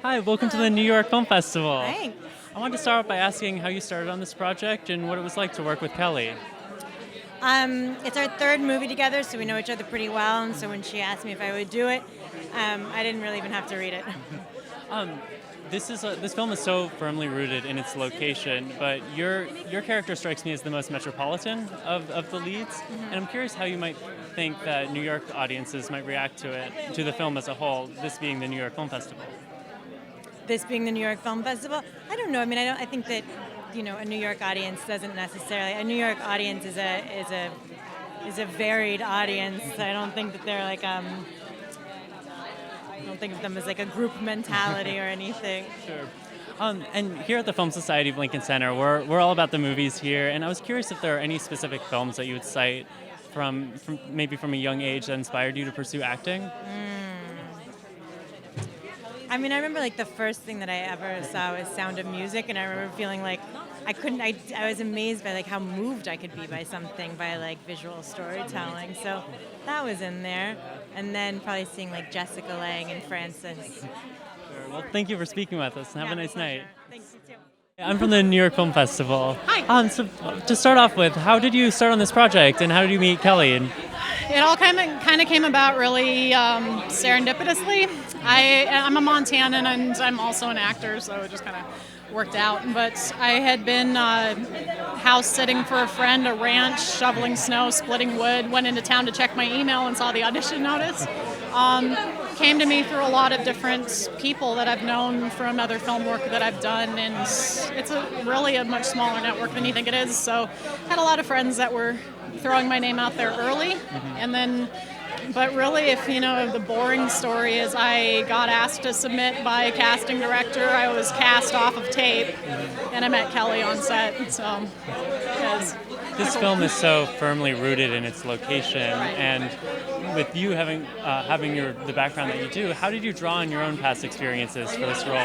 Hi, welcome to the New York Film Festival. Thanks. I wanted to start off by asking how you started on this project and what it was like to work with Kelly. It's our third movie together, so we know each other pretty well. And so when she asked me if I would do it, I didn't really even have to read it. This film is so firmly rooted in its location, but your character strikes me as the most metropolitan of the leads, and I'm curious how you might think that New York audiences might react to the film as a whole, this being the New York Film Festival. This being the New York Film Festival, I don't know. I mean, I think that a New York audience doesn't necessarily. A New York audience is a varied audience. I don't think that they're like I don't think of them as like a group mentality or anything. Sure. And here at the Film Society of Lincoln Center, we're all about the movies here, and I was curious if there are any specific films that you would cite from maybe from a young age that inspired you to pursue acting. I mean, I remember like the first thing that I ever saw was Sound of Music, and I remember feeling like I was amazed by like how moved I could be by something, by like visual storytelling. So that was in there. And then probably seeing like Jessica Lange and Frances. Sure. Well, thank you for speaking with us, and have a nice night. Thanks, you too. I'm from the New York Film Festival. Hi. So to start off with, how did you start on this project, and how did you meet Kelly? And It all kind of came about really serendipitously. I'm a Montanan and I'm also an actor, so it just kind of worked out. But I had been house sitting for a friend, a ranch, shoveling snow, splitting wood, went into town to check my email and saw the audition notice. Came to me through a lot of different people that I've known from other film work that I've done, and it's really a much smaller network than you think it is. So had a lot of friends that were throwing my name out there early, and then, but really, if the boring story is I got asked to submit by a casting director. I was cast off of tape, and I met Kelly on set. So, this film is so firmly rooted in its location, and with you having the background that you do, how did you draw on your own past experiences for this role?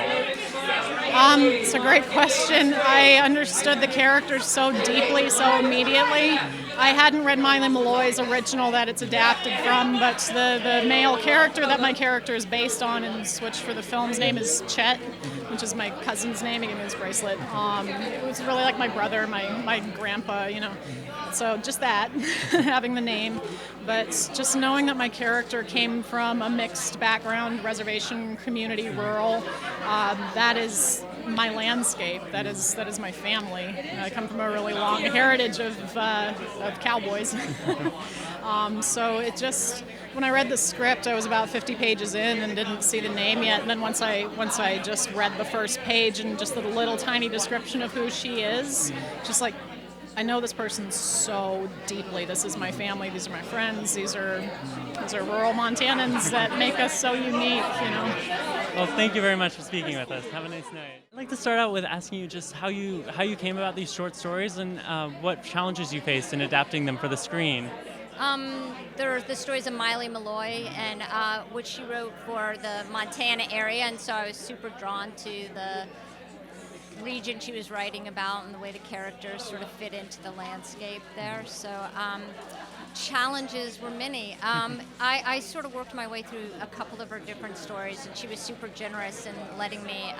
It's a great question. I understood the character so deeply, so immediately. I hadn't read Maile Meloy's original that it's adapted from, but the male character that my character is based on and switched for the film's name is Chet, which is my cousin's name. He gave me his bracelet. It was really like my brother, my grandpa, So just that, having the name. But just knowing that my character came from a mixed background, reservation, community, rural, that is my landscape. That is my family. I come from a really long heritage of cowboys. So it just, when I read the script, I was about 50 pages in and didn't see the name yet. And then once I just read the first page and just the little tiny description of who she is, just like, I know this person so deeply. This is my family. These are my friends. These are rural Montanans that make us so unique, Well, thank you very much for speaking with us. Have a nice night. I'd like to start out with asking you just how you came about these short stories and what challenges you faced in adapting them for the screen. There are the stories of Maile Meloy, and which she wrote for the Montana area, and so I was super drawn to the region she was writing about and the way the characters sort of fit into the landscape there. So challenges were many. I sort of worked my way through a couple of her different stories, and she was super generous in letting me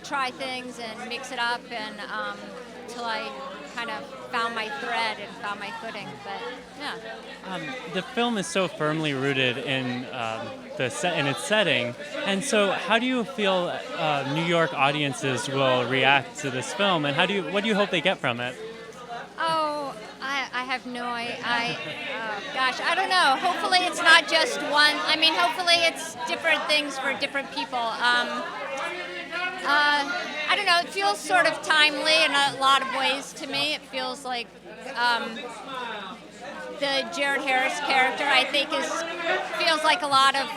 try things and mix it up, and till I kind of found my thread and found my footing. But yeah. The film is so firmly rooted in in its setting, and so how do you feel New York audiences will react to this film, and what do you hope they get from it? Oh, I have no idea. Gosh, I don't know. Hopefully it's not just one. I mean, hopefully it's different things for different people. I don't know, it feels sort of timely in a lot of ways to me. It feels like the Jared Harris character, I think, feels like a lot of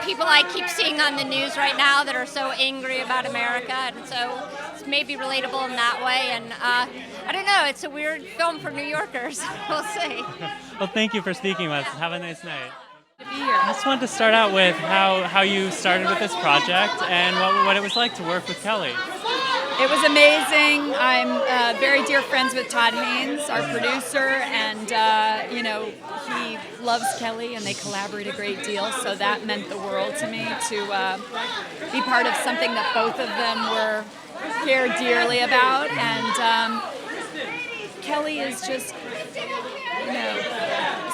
people I keep seeing on the news right now that are so angry about America, and so it's maybe relatable in that way. And I don't know, it's a weird film for New Yorkers. We'll see. Well, thank you for speaking with us. Have a nice night. I just wanted to start out with how you started with this project and what it was like to work with Kelly. It was amazing. I'm very dear friends with Todd Haynes, our producer, and he loves Kelly, and they collaborate a great deal. So that meant the world to me to be part of something that both of them care dearly about. And Kelly is just,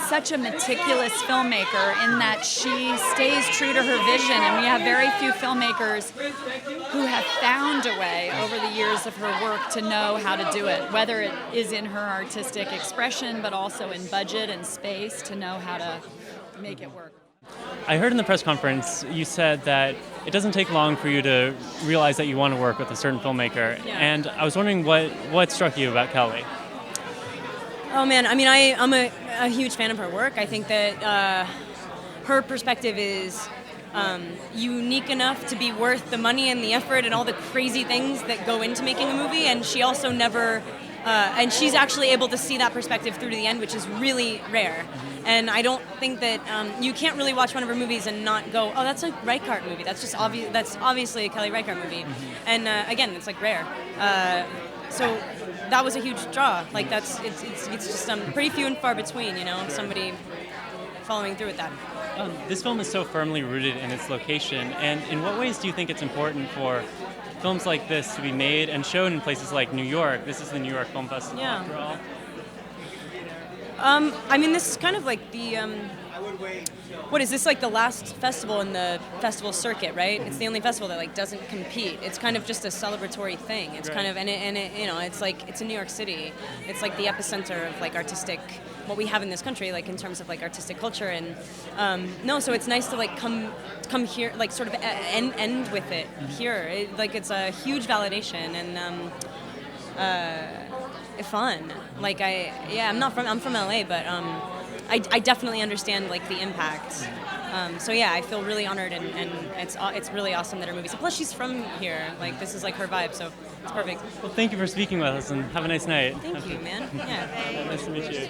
such a meticulous filmmaker in that she stays true to her vision, and we have very few filmmakers who have found a way over the years of her work to know how to do it, whether it is in her artistic expression but also in budget and space to know how to make it work. I heard in the press conference you said that it doesn't take long for you to realize that you want to work with a certain filmmaker, and I was wondering what struck you about Kelly? Oh man, I mean, I'm a huge fan of her work. I think that her perspective is unique enough to be worth the money and the effort and all the crazy things that go into making a movie, and she also never, and she's actually able to see that perspective through to the end, which is really rare. And I don't think that you can't really watch one of her movies and not go, oh, that's a Reichardt movie. That's just obvious. That's obviously a Kelly Reichardt movie. And again, it's like rare. So that was a huge draw. Like it's just pretty few and far between, somebody following through with that. This film is so firmly rooted in its location, and in what ways do you think it's important for films like this to be made and shown in places like New York? This is the New York Film Festival, after all. I mean, this is kind of like the, what is this, like the last festival in the festival circuit, right? It's the only festival that doesn't compete. It's kind of just a celebratory thing. It's kind of, and it it's like, it's in New York City. It's like the epicenter of artistic, what we have in this country, in terms of artistic culture. And so it's nice to come here, sort of end with it here. It's a huge validation and fun. I'm from LA, but I definitely understand the impact. I feel really honored, and it's really awesome that her movie's. Plus, she's from here. This is her vibe, so it's perfect. Well, thank you for speaking with us, and have a nice night. Thank you, man. Yeah. Nice to meet you.